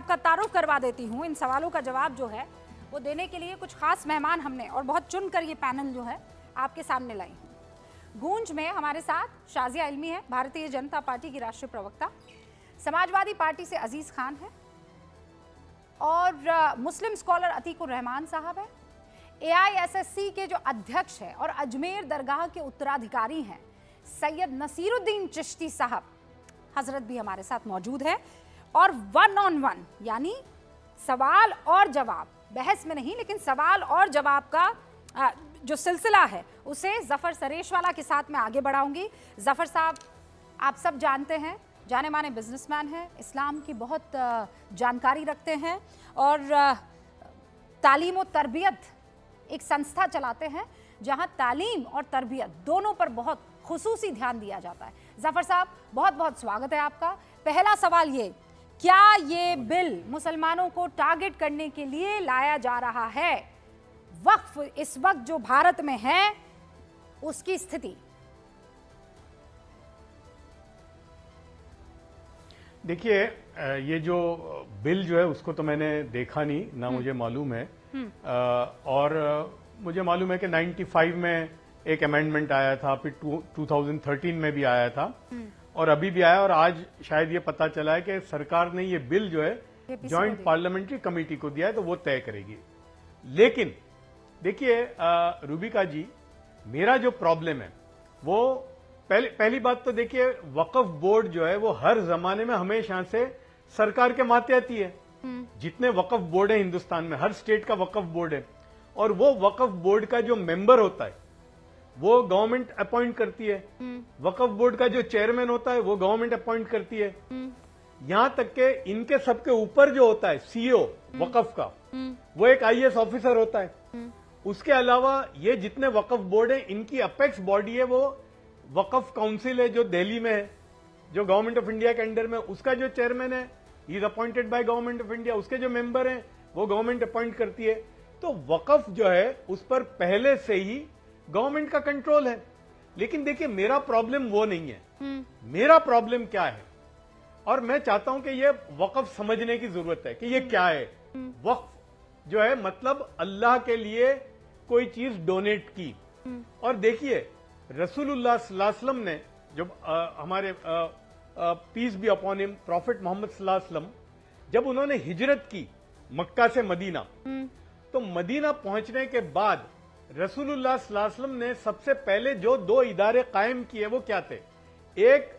आपका तारुफ करवा देती हूँ। इन सवालों का जवाब जो है वो देने के लिए कुछ खास मेहमान हमने और बहुत चुनकर ये पैनल जो है आपके सामने लाई हूँ। गूंज में हमारे साथ शाजिया इल्मी है, भारतीय जनता पार्टी की राष्ट्रीय प्रवक्ता, समाजवादी पार्टी से अजीज खान है और मुस्लिम स्कॉलर अतीकुर रहमान साहब है, AISSC के जो अध्यक्ष है और अजमेर दरगाह के उत्तराधिकारी हैं सैयद नसीरुद्दीन चिश्ती साहब, हजरत भी हमारे साथ मौजूद है। और 1-on-1 यानी सवाल और जवाब, बहस में नहीं लेकिन सवाल और जवाब का जो सिलसिला है उसे जफर सरेशवाला के साथ मैं आगे बढ़ाऊंगी। जफर साहब आप सब जानते हैं, जाने माने बिजनेसमैन हैं, इस्लाम की बहुत जानकारी रखते हैं और तालीम और तरबियत एक संस्था चलाते हैं जहां तालीम और तरबियत दोनों पर बहुत खुसूसी ध्यान दिया जाता है। जफर साहब बहुत बहुत स्वागत है आपका। पहला सवाल ये, क्या ये बिल मुसलमानों को टारगेट करने के लिए लाया जा रहा है? वक्फ इस वक्त जो भारत में है उसकी स्थिति। देखिए, ये जो बिल जो है उसको तो मैंने देखा नहीं ना, मुझे मालूम है। और मुझे मालूम है कि 95 में एक अमेंडमेंट आया था, फिर 2013 में भी आया था और अभी भी आया, और आज शायद ये पता चला है कि सरकार ने ये बिल जो है जॉइंट पार्लियामेंट्री कमेटी को दिया है तो वो तय करेगी। लेकिन देखिए रूबिका जी, मेरा जो प्रॉब्लम है वो पहली बात तो देखिए, वक्फ बोर्ड जो है वो हर जमाने में हमेशा से सरकार के मातहती है। जितने वक्फ बोर्ड है हिंदुस्तान में, हर स्टेट का वक्फ बोर्ड है और वो वक्फ बोर्ड का जो मेंबर होता है वो गवर्नमेंट अपॉइंट करती है। वक्फ बोर्ड का जो चेयरमैन होता है वो गवर्नमेंट अपॉइंट करती है। यहां तक के इनके सबके ऊपर जो होता है CEO वक्फ का, वो एक IAS ऑफिसर होता है। उसके अलावा ये जितने वक्फ बोर्ड है इनकी अपेक्स बॉडी है वो वक्फ काउंसिल है जो दिल्ली में है, जो गवर्नमेंट ऑफ इंडिया के अंडर में, उसका जो चेयरमैन है he is appointed by government of India, उसके जो मेंबर हैं वो गवर्नमेंट अपॉइंट करती है। तो वक्फ जो है उस पर पहले से ही गवर्नमेंट का कंट्रोल है। लेकिन देखिए, मेरा प्रॉब्लम वो नहीं है। मेरा प्रॉब्लम क्या है, और मैं चाहता हूं कि ये वक्फ समझने की जरूरत है कि ये क्या है। वक्फ जो है मतलब अल्लाह के लिए कोई चीज डोनेट की। और देखिए, रसूलुल्लाह सल्लल्लाहु अलैहि वसल्लम ने, जो हमारे peace be upon him, prophet Muhammad सल्लल्लाहु अलैहि वसल्लम, जब उन्होंने हिजरत की मक्का से मदीना, तो मदीना पहुंचने के बाद रसूलुल्लाह सल्लल्लाहु अलैहि वसल्लम ने सबसे पहले जो 2 इदारे कायम किए वो क्या थे? एक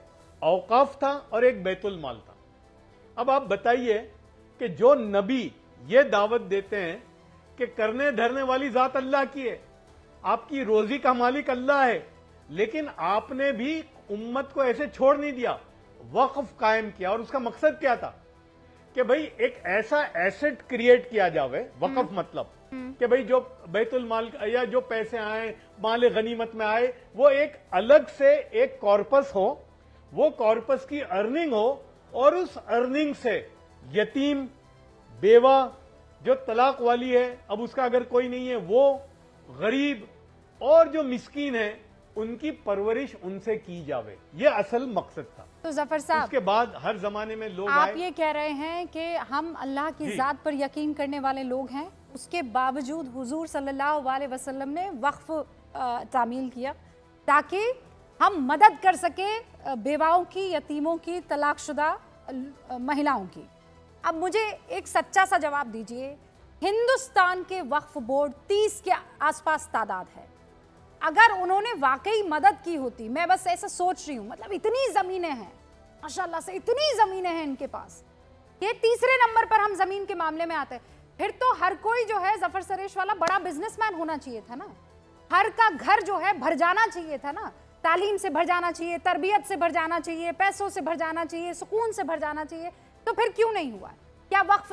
औकाफ था और एक बैतुल माल था। अब आप बताइए कि जो नबी ये दावत देते हैं कि करने धरने वाली जात अल्लाह की है, आपकी रोजी का मालिक अल्लाह है, लेकिन आपने भी उम्मत को ऐसे छोड़ नहीं दिया, वक्फ कायम किया। और उसका मकसद क्या था कि भाई एक ऐसा एसेट क्रिएट किया जावे, वक्फ मतलब कि भाई जो बैतुल माल या जो पैसे आए, माल गनीमत में आए, वो एक अलग से एक कॉर्पस हो, वो कॉर्पस की अर्निंग हो, और उस अर्निंग से यतीम, बेवा, जो तलाक वाली है, अब उसका अगर कोई नहीं है, वो गरीब और जो मिस्कीन है, उनकी परवरिश उनसे की जावे। ये असल मकसद था। तो जफर साहब, उसके बाद हर जमाने में लोग आप ये कह रहे हैं कि हम अल्लाह की जात पर यकीन करने वाले लोग हैं, उसके बावजूद हुजूर सल्लल्लाहु अलैहि वसल्लम ने वक्फ तामील किया ताकि हम मदद कर सके बेवाओं की, यतीमों की, तलाकशुदा महिलाओं की। अब मुझे एक सच्चा सा जवाब दीजिए, हिंदुस्तान के वक्फ बोर्ड 30 के आसपास तादाद है। अगर उन्होंने वाकई मदद की होती, मैं बस ऐसा सोच रही हूँ, मतलब इतनी जमीनें हैं माशाल्लाह से, इतनी जमीनें हैं इनके पास, ये तीसरे नंबर पर हम जमीन के मामले में आते हैं। फिर तो हर कोई जो है जफर सरेशवाला बड़ा बिजनेसमैन होना चाहिए था ना, हर का घर जो है भर जाना चाहिए था ना, तालीम से भर जाना चाहिए, तरबियत से भर जाना चाहिए, पैसों से भर जाना चाहिए, सुकून से भर जाना चाहिए। तो फिर क्यों नहीं हुआ? क्या वक्फ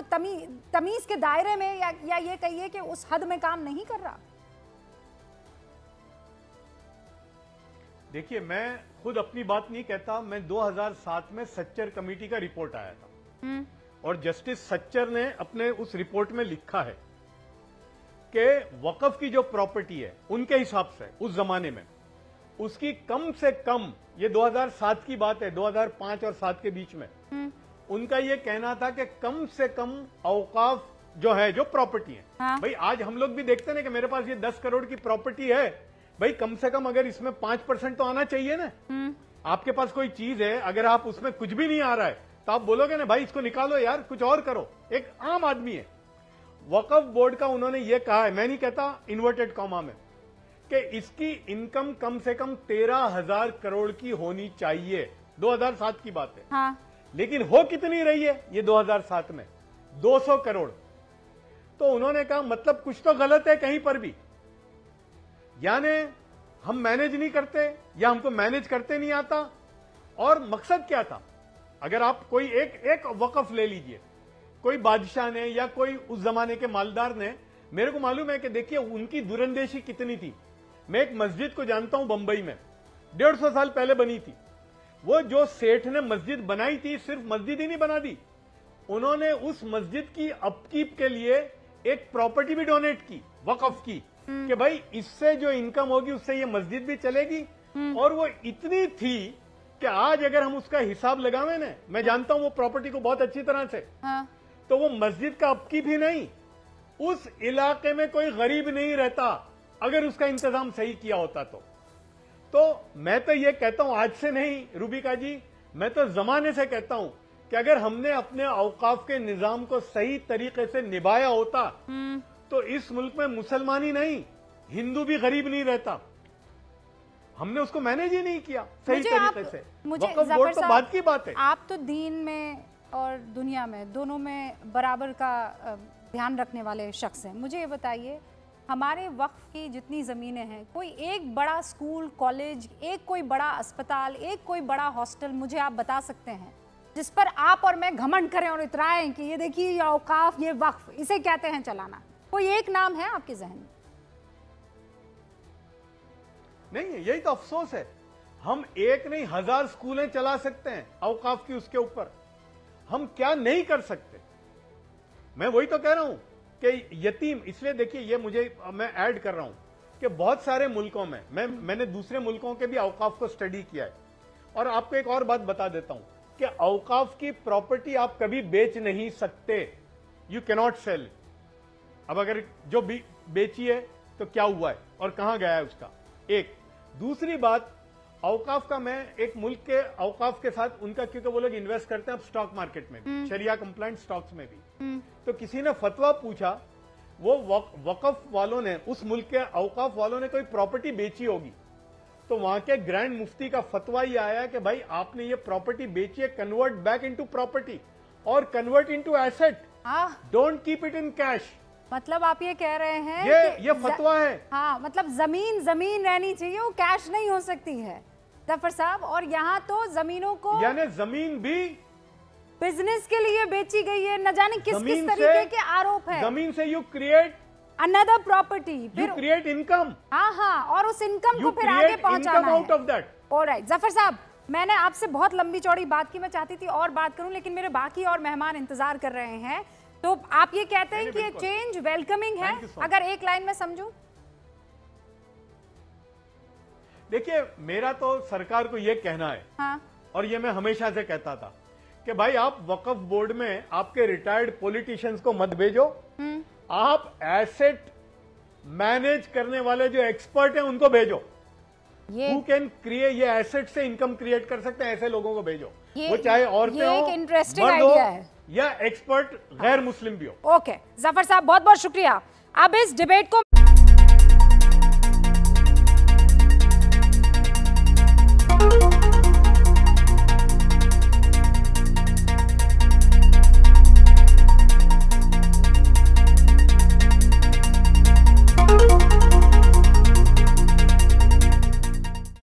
तमीज के दायरे में या ये कहिए कि उस हद में काम नहीं कर रहा? देखिए, मैं खुद अपनी बात नहीं कहता, मैं 2007 में सच्चर कमेटी का रिपोर्ट आया था और जस्टिस सच्चर ने अपने उस रिपोर्ट में लिखा है कि वक्फ की जो प्रॉपर्टी है उनके हिसाब से उस जमाने में उसकी कम से कम, ये 2007 की बात है, 2005 और 7 के बीच में, उनका ये कहना था कि कम से कम औकाफ जो है, जो प्रॉपर्टी है, हाँ। भाई आज हम लोग भी देखते ना कि मेरे पास ये 10 करोड़ की प्रॉपर्टी है, भाई कम से कम अगर इसमें 5% तो आना चाहिए ना। आपके पास कोई चीज है, अगर आप उसमें कुछ भी नहीं आ रहा है तो आप बोलोगे ना भाई इसको निकालो यार, कुछ और करो। एक आम आदमी है। वक्फ बोर्ड का उन्होंने ये कहा है, मैं नहीं कहता इन्वर्टेड कॉमा में, कि इसकी इनकम कम से कम 13,000 करोड़ की होनी चाहिए। 2007 की बात है। हाँ। लेकिन हो कितनी रही है ये 2007 में? 200 करोड़। तो उन्होंने कहा मतलब कुछ तो गलत है कहीं पर भी, यानी हम मैनेज नहीं करते या हमको मैनेज करते नहीं आता। और मकसद क्या था? अगर आप कोई एक वक्फ ले लीजिए, कोई बादशाह ने या कोई उस जमाने के मालदार ने, मेरे को मालूम है कि देखिए उनकी दूरंदेशी कितनी थी। मैं एक मस्जिद को जानता हूं बंबई में, 150 साल पहले बनी थी। वो जो सेठ ने मस्जिद बनाई थी, सिर्फ मस्जिद ही नहीं बना दी, उन्होंने उस मस्जिद की अपकीप के लिए एक प्रॉपर्टी भी डोनेट की, वक्फ की, कि भाई इससे जो इनकम होगी उससे ये मस्जिद भी चलेगी। और वो इतनी थी कि आज अगर हम उसका हिसाब लगावे ना, मैं जानता हूं वो प्रॉपर्टी को बहुत अच्छी तरह से, हाँ। तो वो मस्जिद का अपकीप ही नहीं, उस इलाके में कोई गरीब नहीं रहता अगर उसका इंतजाम सही किया होता तो मैं तो ये कहता हूं, आज से नहीं रूबिका जी, मैं तो जमाने से कहता हूं कि अगर हमने अपने औकाफ के निजाम को सही तरीके से निभाया होता तो इस मुल्क में मुसलमान ही नहीं, हिंदू भी गरीब नहीं रहता। हमने उसको मैनेज ही नहीं किया सही तरीके से। वक्फ बोर्ड तो बात की बात है। आप तो दीन में और दुनिया में दोनों में बराबर का ध्यान रखने वाले शख्स हैं। मुझे ये बताइए, हमारे वक्फ की जितनी ज़मीनें हैं, कोई एक बड़ा स्कूल, कॉलेज, एक कोई बड़ा अस्पताल, एक कोई बड़ा हॉस्टल मुझे आप बता सकते हैं जिस पर आप और मैं घमंड करें और इतराएं कि ये देखिए ये औकाफ, ये वक्फ, इसे कहते हैं चलाना? कोई एक नाम है आपके जहन में? नहीं है, यही तो अफसोस है। हम एक नहीं 1000 स्कूलें चला सकते हैं औकाफ की, उसके ऊपर हम क्या नहीं कर सकते। मैं वही तो कह रहा हूं कि यतीम, इसलिए देखिए ये मैं ऐड कर रहा हूं कि बहुत सारे मुल्कों में, मैंने दूसरे मुल्कों के भी औकाफ को स्टडी किया है। और आपको एक और बात बता देता हूं कि औकाफ की प्रॉपर्टी आप कभी बेच नहीं सकते, यू कैनॉट सेल। अब अगर जो बेची है तो क्या हुआ है और कहां गया है उसका, एक। दूसरी बात, औकाफ का, मैं एक मुल्क के औकाफ के साथ उनका, क्योंकि वो लोग इन्वेस्ट करते हैं अब स्टॉक मार्केट में भी, शरिया कंप्लाइंट स्टॉक्स में भी, तो किसी ने फतवा पूछा, वो वक्फ वालों ने, उस मुल्क के औकाफ वालों ने कोई प्रॉपर्टी बेची होगी, तो वहां के ग्रैंड मुफ्ती का फतवा ये आया कि भाई आपने ये प्रॉपर्टी बेची है, कन्वर्ट बैक इनटू प्रॉपर्टी और convert into asset, don't keep it in cash. मतलब आप ये कह रहे हैं ये फतवा है। हाँ, मतलब जमीन रहनी चाहिए, वो कैश नहीं हो सकती है जफर साहब। और यहाँ तो जमीनों को, यानी जमीन भी बिजनेस के लिए बेची गई है, न जाने किस तरीके के आरोप है। जमीन से you create another property, you create income. हाँ, और उस इनकम को फिर आगे पहुंचाना है। Out of that. Alright Zafar साहब, मैंने आपसे बहुत लंबी चौड़ी बात की, मैं चाहती थी और बात करूं, लेकिन मेरे बाकी और मेहमान इंतजार कर रहे हैं। तो आप ये कहते हैं कि ये चेंज वेलकमिंग है, अगर एक लाइन में समझूं? देखिए, मेरा तो सरकार को ये कहना है, हाँ। और ये मैं हमेशा से कहता था कि भाई आप वक्फ बोर्ड में आपके रिटायर्ड पॉलिटिशियंस को मत भेजो, आप एसेट मैनेज करने वाले जो एक्सपर्ट हैं उनको भेजो, हु कैन क्रिएट, ये एसेट से इनकम क्रिएट कर सकते हैं, ऐसे लोगों को भेजो, वो चाहे औरतें हो, मर्द हो या एक्सपर्ट गैर मुस्लिम भी हो। ओके जफर साहब, बहुत बहुत शुक्रिया। अब इस डिबेट को